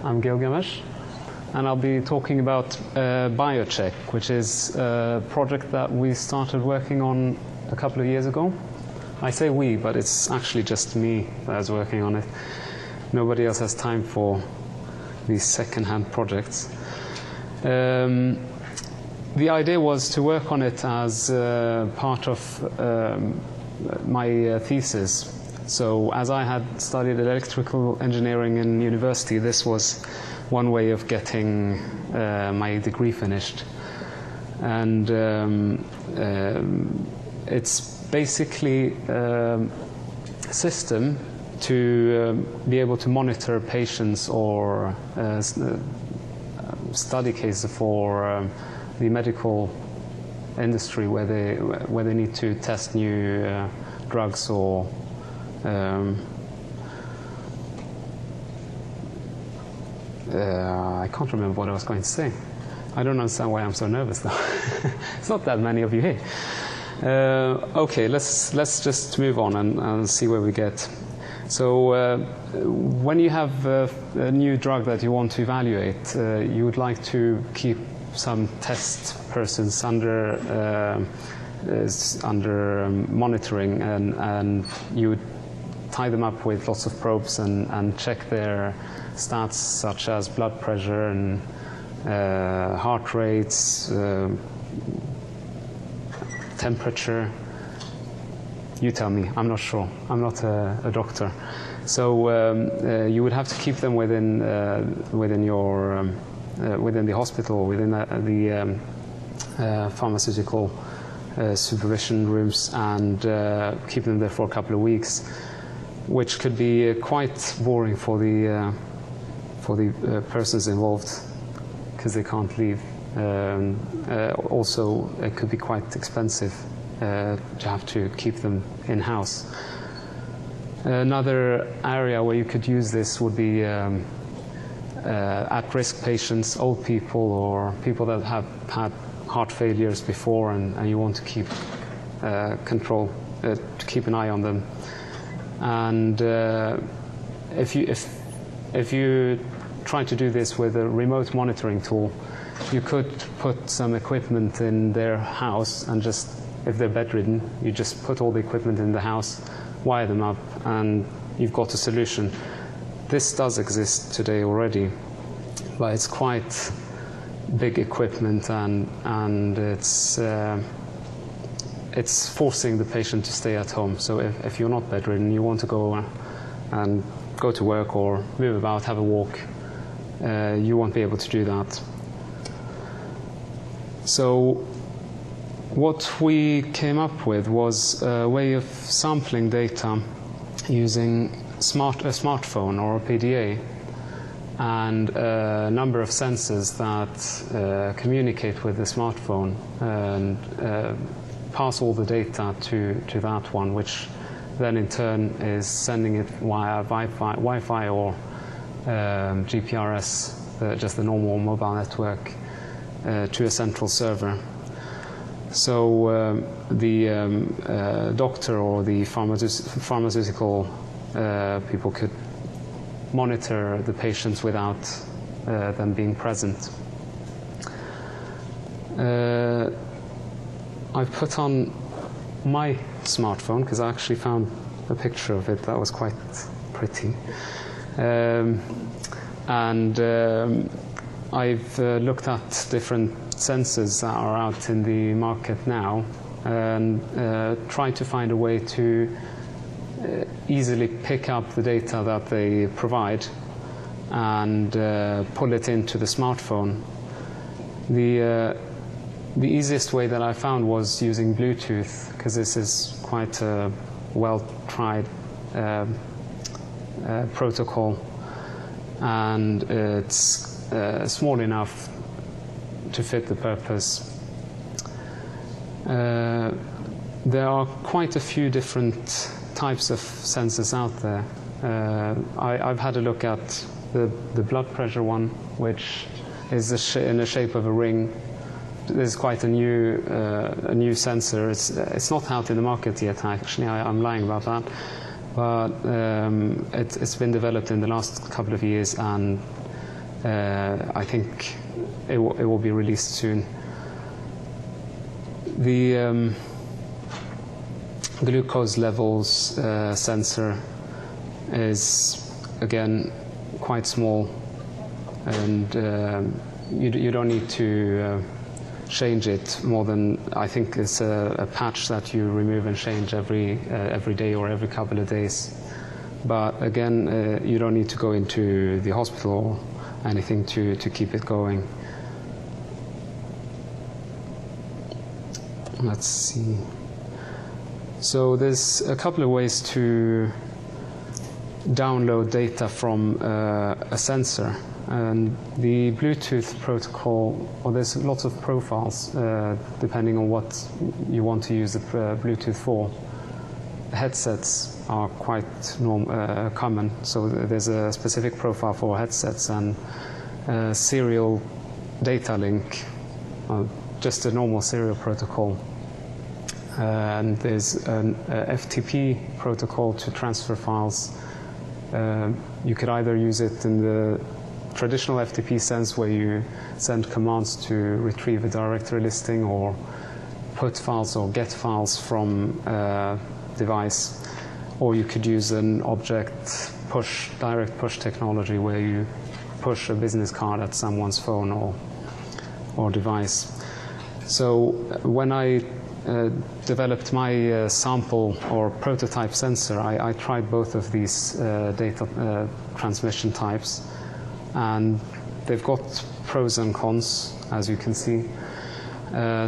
I'm Gilgamesh, and I'll be talking about BioCheck, which is a project that we started working on a couple of years ago. I say we, but it's actually just me that's working on it. Nobody else has time for these second-hand projects. The idea was to work on it as part of my thesis. So as I had studied electrical engineering in university, this was one way of getting my degree finished. And it's basically a system to be able to monitor patients or study cases for the medical industry where they need to test new drugs or I can't remember what I was going to say. I don't understand why I'm so nervous though. It's not that many of you here. Okay, let's just move on and see where we get. So when you have a new drug that you want to evaluate, you would like to keep some test persons under monitoring, and you would tie them up with lots of probes and check their stats such as blood pressure and heart rates, temperature. You tell me, I'm not sure. I'm not a doctor. So you would have to keep them within your within the hospital, within the pharmaceutical supervision rooms, and keep them there for a couple of weeks, which could be quite boring for the persons involved because they can't leave. Also, it could be quite expensive to have to keep them in-house. Another area where you could use this would be at-risk patients, old people, or people that have had heart failures before, and you want to keep control, to keep an eye on them. And if you try to do this with a remote monitoring tool, you could put some equipment in their house, and just, if they're bedridden, you just put all the equipment in the house, wire them up, and you've got a solution. This does exist today already, but it's quite big equipment, and it's forcing the patient to stay at home. So if you're not bedridden, you want to go and go to work or move about, have a walk, you won't be able to do that. So what we came up with was a way of sampling data using a smartphone or a PDA, and a number of sensors that communicate with the smartphone and pass all the data to that one, which then in turn is sending it via Wi-Fi or GPRS, just the normal mobile network, to a central server. So the doctor or the pharmaceutical people could monitor the patients without them being present. I've put on my smartphone because I actually found a picture of it that was quite pretty. I've looked at different sensors that are out in the market now and tried to find a way to easily pick up the data that they provide and pull it into the smartphone. The easiest way that I found was using Bluetooth, because this is quite a well-tried protocol, and it's small enough to fit the purpose. There are quite a few different types of sensors out there. I've had a look at the blood pressure one, which is in the shape of a ring. There's quite a new sensor. It's not out in the market yet, actually. I'm lying about that. But it's been developed in the last couple of years, and I think it will be released soon. The glucose levels sensor is, again, quite small, and you don't need to change it more than, I think it's a patch that you remove and change every day or every couple of days. But again, you don't need to go into the hospital or anything to keep it going. Let's see. So there's a couple of ways to download data from a sensor. And the Bluetooth protocol, well, there's lots of profiles depending on what you want to use the Bluetooth for. Headsets are quite common, so there's a specific profile for headsets, and serial data link, just a normal serial protocol. And there's an FTP protocol to transfer files. You could either use it in the traditional FTP sense, where you send commands to retrieve a directory listing or put files or get files from a device, or you could use an object push, direct push technology, where you push a business card at someone's phone or device. So when I developed my sample or prototype sensor, I tried both of these data transmission types, and they've got pros and cons, as you can see.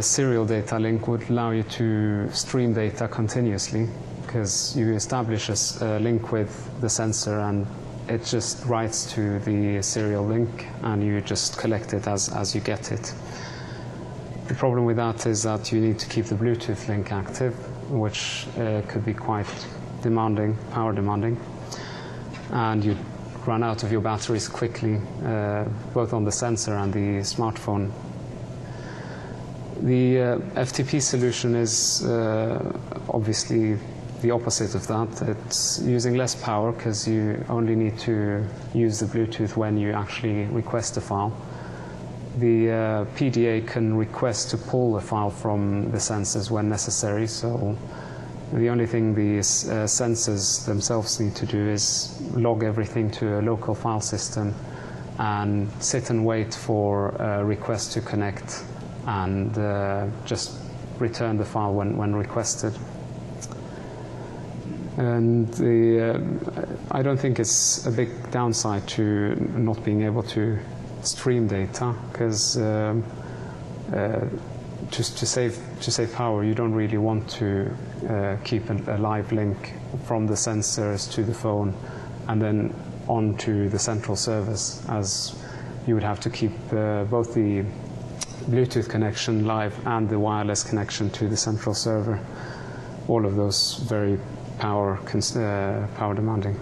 Serial data link would allow you to stream data continuously, because you establish a link with the sensor and it just writes to the serial link and you just collect it as you get it. The problem with that is that you need to keep the Bluetooth link active, which could be quite demanding, power demanding, and you run out of your batteries quickly, both on the sensor and the smartphone. The FTP solution is obviously the opposite of that. It's using less power because you only need to use the Bluetooth when you actually request a file. The PDA can request to pull a file from the sensors when necessary, so the only thing the sensors themselves need to do is log everything to a local file system and sit and wait for a request to connect, and just return the file when requested. And I don't think it's a big downside to not being able to stream data, because just to save power, you don't really want to keep a live link from the sensors to the phone and then onto the central service, as you would have to keep both the Bluetooth connection live and the wireless connection to the central server. All of those very power demanding.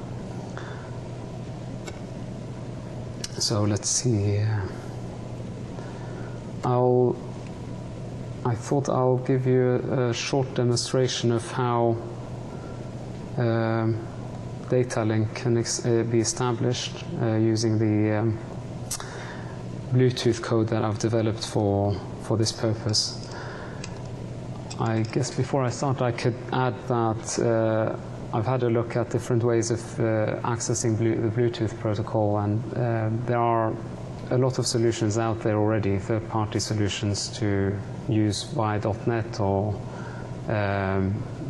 So let's see. I thought I'll give you a short demonstration of how data link can be established using the Bluetooth code that I've developed for this purpose. I guess before I start, I could add that I've had a look at different ways of accessing the Bluetooth protocol, and there are a lot of solutions out there already, third-party solutions to use via .NET or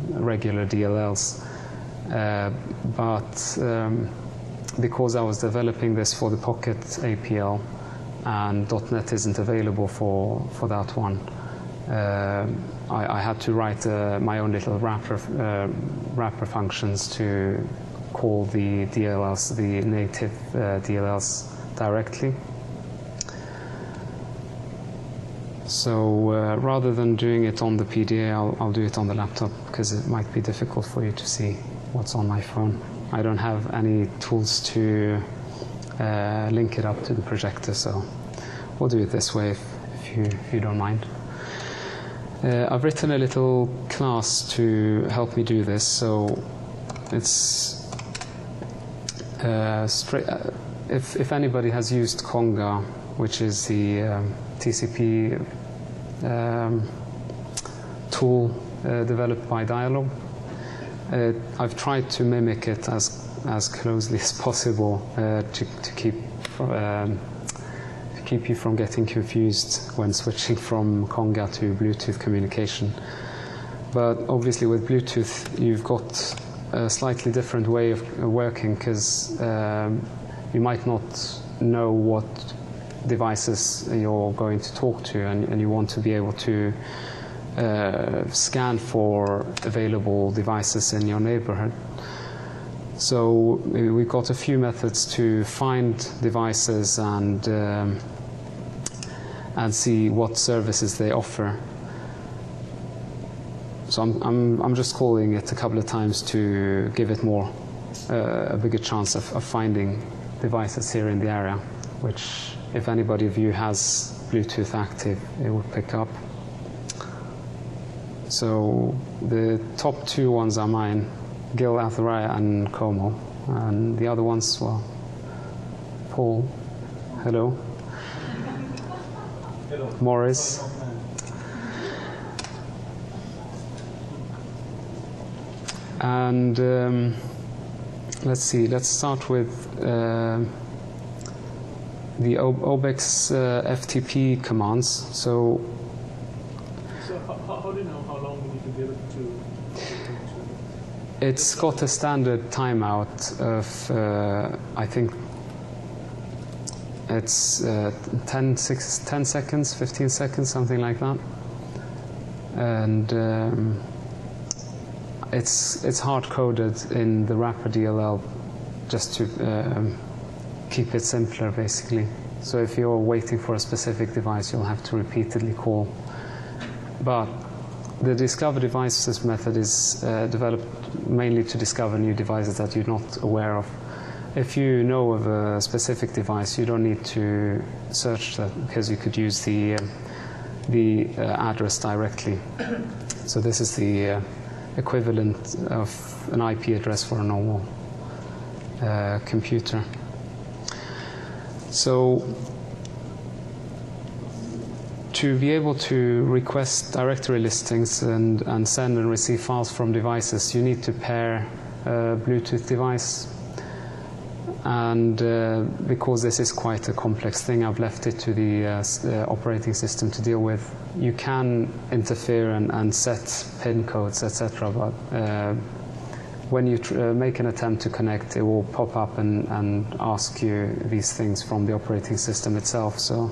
regular DLLs. But because I was developing this for the Pocket APL and .NET isn't available for that one, I had to write my own little wrapper functions to call the DLLs, the native DLLs, directly. So rather than doing it on the PDA, I'll do it on the laptop, because it might be difficult for you to see what's on my phone. I don't have any tools to link it up to the projector, so we'll do it this way if you don't mind. I've written a little class to help me do this, so it's if anybody has used Conga, which is the TCP tool developed by Dyalog, I've tried to mimic it as closely as possible to keep you from getting confused when switching from Conga to Bluetooth communication. But obviously with Bluetooth you've got a slightly different way of working, because you might not know what devices you're going to talk to, and you want to be able to scan for available devices in your neighborhood. So we've got a few methods to find devices and see what services they offer. So I'm just calling it a couple of times to give it more a bigger chance of finding devices here in the area, which if anybody of you has Bluetooth active, it will pick up. So the top two ones are mine, Gil, Athoraya and Como, and the other ones, well, Paul, hello, Hello. Morris. And let's see, let's start with the OBEX FTP commands. So how do you know how long you need to give it to? It's got a standard timeout of, I think it's 10 seconds, 15 seconds, something like that. And it's hard-coded in the wrapper DLL just to keep it simpler, basically. So if you're waiting for a specific device, you'll have to repeatedly call. But the discover devices method is developed mainly to discover new devices that you're not aware of. If you know of a specific device, you don't need to search that, because you could use the address directly. So this is the equivalent of an IP address for a normal computer. So to be able to request directory listings and send and receive files from devices, you need to pair a Bluetooth device. And because this is quite a complex thing, I've left it to the operating system to deal with. You can interfere and set pin codes, etc. But when you make an attempt to connect, it will pop up and ask you these things from the operating system itself. So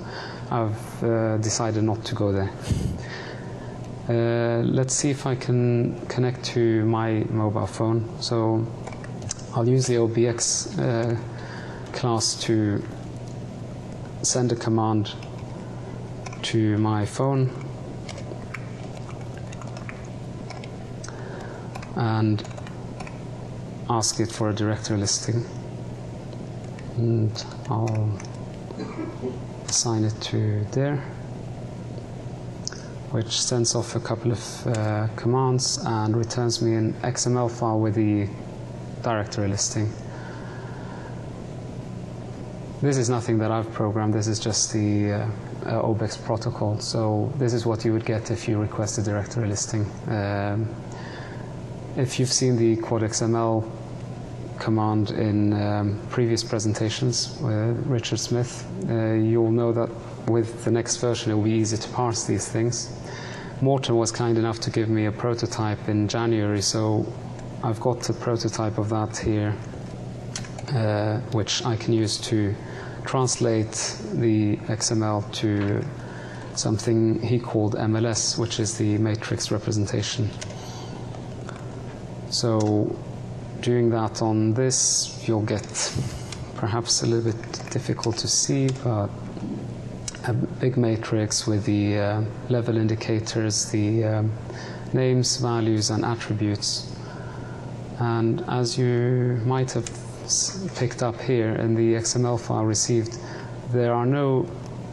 I've decided not to go there. Let's see if I can connect to my mobile phone. So I'll use the OBX class to send a command to my phone and ask it for a directory listing, and I'll assign it to there, which sends off a couple of commands and returns me an XML file with the directory listing. This is nothing that I've programmed, this is just the OBEX protocol. So this is what you would get if you request a directory listing. If you've seen the quad XML command in previous presentations with Richard Smith, you'll know that with the next version it will be easy to parse these things. Morten was kind enough to give me a prototype in January, so I've got a prototype of that here, which I can use to translate the XML to something he called MLS, which is the matrix representation. So doing that on this, you'll get perhaps a little bit difficult to see, but a big matrix with the level indicators, the names, values, and attributes. And as you might have picked up here in the XML file received, there are no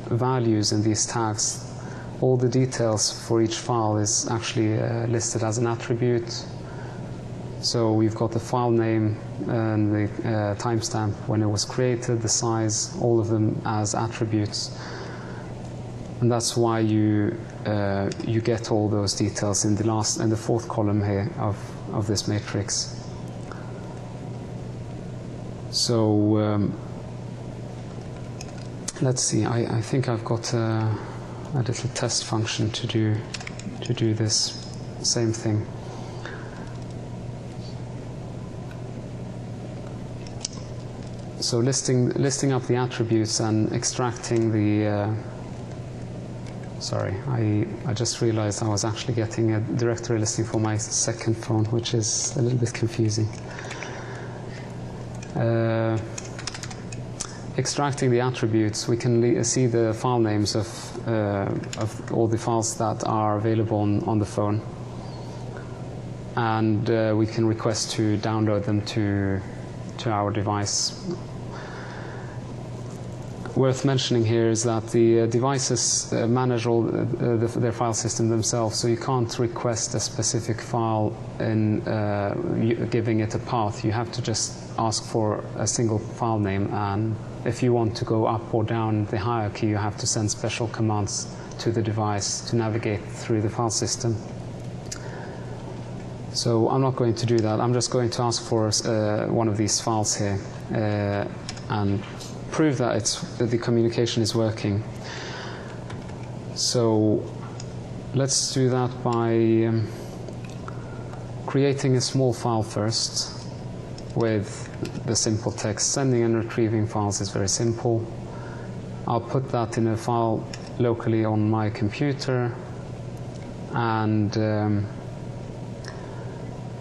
values in these tags. All the details for each file is actually listed as an attribute. So we've got the file name and the timestamp when it was created, the size, all of them as attributes. And that's why you get all those details in the fourth column here of this matrix. So let's see. I think I've got a little test function to do this same thing. So listing up the attributes and extracting the. Sorry, I just realized I was actually getting a directory listing for my second phone, which is a little bit confusing. Extracting the attributes, we can see the file names of all the files that are available on the phone, and we can request to download them to our device. Worth mentioning here is that the devices manage all their file system themselves, so you can't request a specific file in giving it a path. You have to just ask for a single file name, and if you want to go up or down the hierarchy, you have to send special commands to the device to navigate through the file system. So I'm not going to do that. I'm just going to ask for one of these files here and prove that the communication is working. So let's do that by creating a small file first with the simple text. Sending and retrieving files is very simple. I'll put that in a file locally on my computer and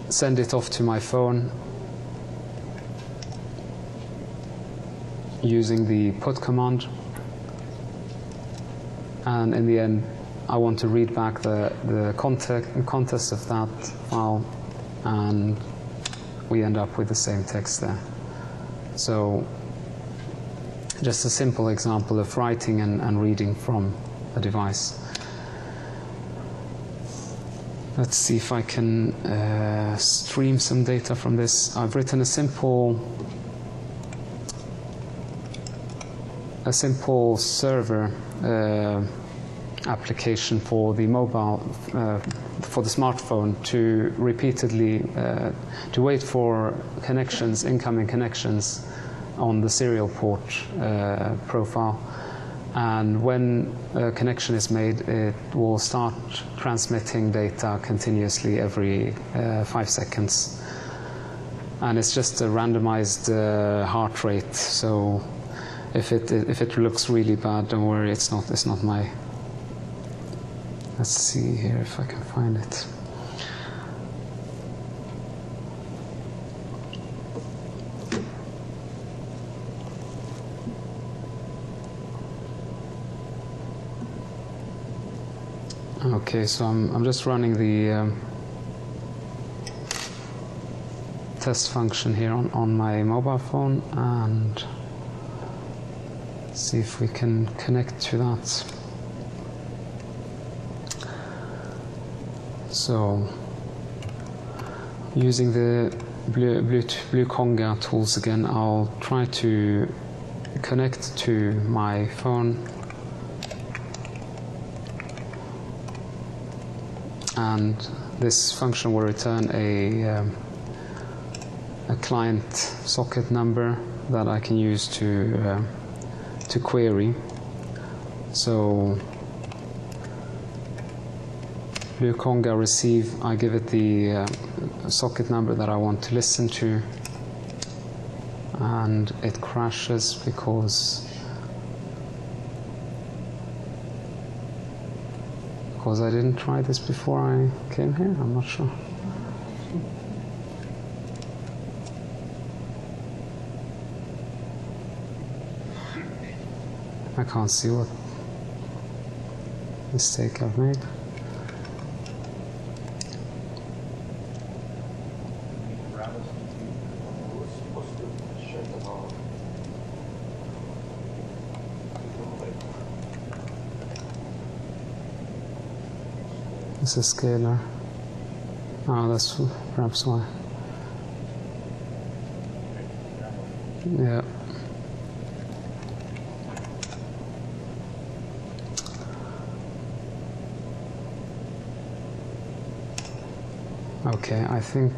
send it off to my phone using the put command, and in the end I want to read back the context of that file, and we end up with the same text there. So just a simple example of writing and reading from a device. Let's see if I can stream some data from this. I've written a simple server application for the mobile, for the smartphone, to repeatedly to wait for connections, incoming connections on the serial port profile. And when a connection is made, it will start transmitting data continuously every 5 seconds. And it's just a randomized heart rate. So if it looks really bad, don't worry, it's not my. Let's see here if I can find it. Okay, so I'm just running the test function here on my mobile phone, and see if we can connect to that. So using the Blue Conga tools again, I'll try to connect to my phone, and this function will return a client socket number that I can use to query. So Blue Conga receive, I give it the socket number that I want to listen to, and it crashes because I didn't try this before I came here. I'm not sure. I can't see what mistake I've made. It's a scalar. Oh, that's perhaps why. Yeah. Okay, I think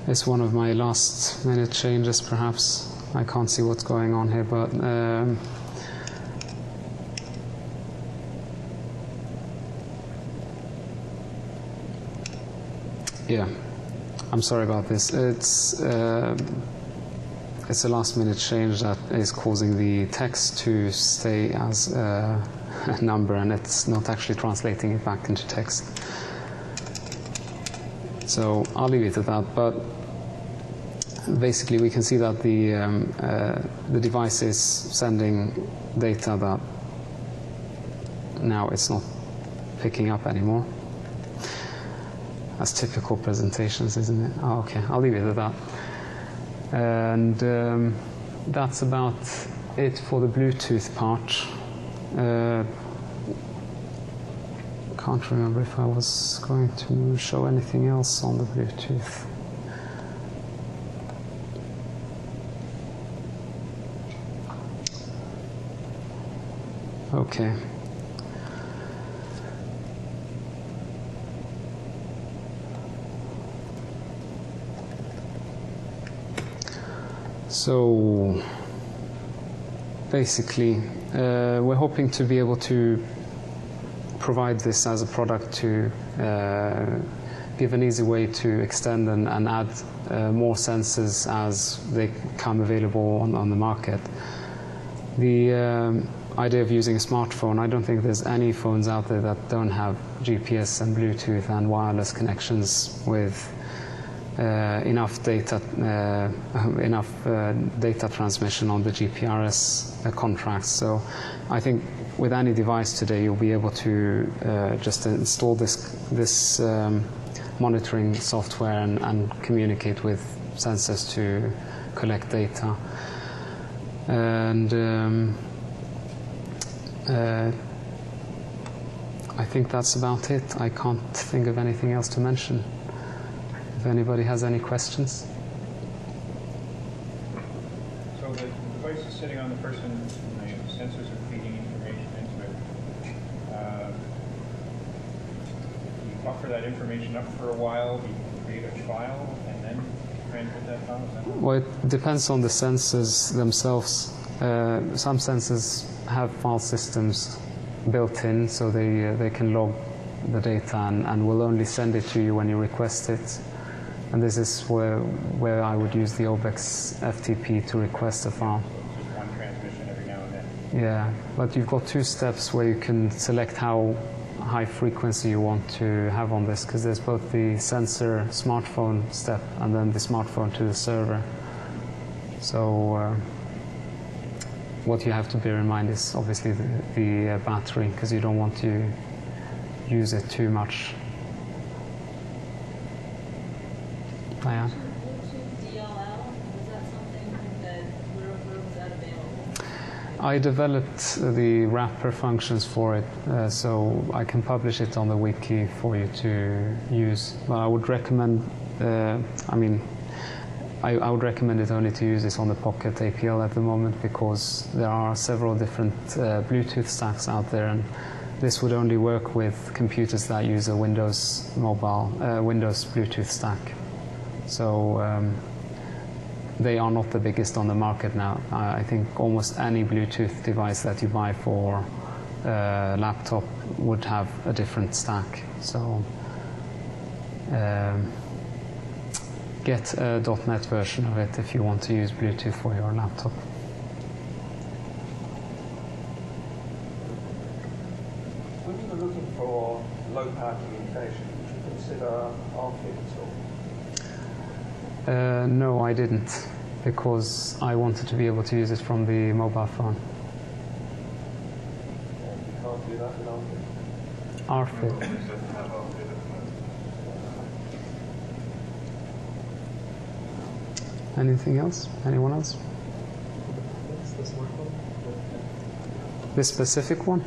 it's one of my last minute changes perhaps. I can't see what's going on here, but yeah, I'm sorry about this. It's a last minute change that is causing the text to stay as a number, and it's not actually translating it back into text. So I'll leave it at that, but basically we can see that the device is sending data that now it's not picking up anymore. That's typical presentations, isn't it? Oh, okay, I'll leave it at that. And that's about it for the Bluetooth part. Can't remember if I was going to show anything else on the Bluetooth. Okay. So basically, we're hoping to be able to provide this as a product to give an easy way to extend and add more sensors as they become available on the market. The idea of using a smartphone, I don't think there's any phones out there that don't have GPS and Bluetooth and wireless connections with enough data transmission on the GPRS contracts. So I think with any device today you'll be able to just install this monitoring software and communicate with sensors to collect data. And I think that's about it. I can't think of anything else to mention. If anybody has any questions. So the device is sitting on the person, and the sensors are feeding information into it. You buffer that information up for a while, you create a file, and then transmit that file? Well, it depends on the sensors themselves. Some sensors have file systems built in, so they can log the data and will only send it to you when you request it. And this is where I would use the OBEX FTP to request a file. Just one transmission every now and then? Yeah, but you've got two steps where you can select how high frequency you want to have on this, because there's both the sensor smartphone step and then the smartphone to the server. So what you have to bear in mind is obviously the battery, because you don't want to use it too much. Diane? Bluetooth DLL, is that something that was that available? I developed the wrapper functions for it, so I can publish it on the wiki for you to use. But I would recommend, I would recommend it only to use this on the Pocket APL at the moment, because there are several different Bluetooth stacks out there, and this would only work with computers that use a Windows Windows Bluetooth stack. So they are not the biggest on the market now. I think almost any Bluetooth device that you buy for a laptop would have a different stack. So get a .NET version of it if you want to use Bluetooth for your laptop. When you were looking for low-power communication, did you consider RFID at all? No, I didn't, because I wanted to be able to use it from the mobile phone. You can't do that with RFID. RFID. Anything else? Anyone else? What's the smartphone? This specific one?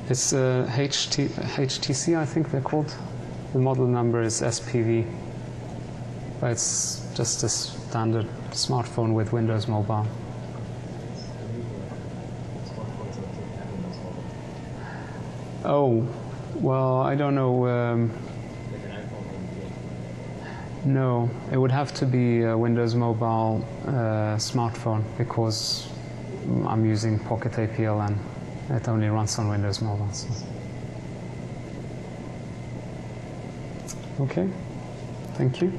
It's HTC, I think they're called. The model number is SPV. But it's just this standard smartphone with Windows Mobile. Oh, well, I don't know. No, it would have to be a Windows Mobile smartphone because I'm using Pocket APL and it only runs on Windows Mobile. So. Okay, thank you.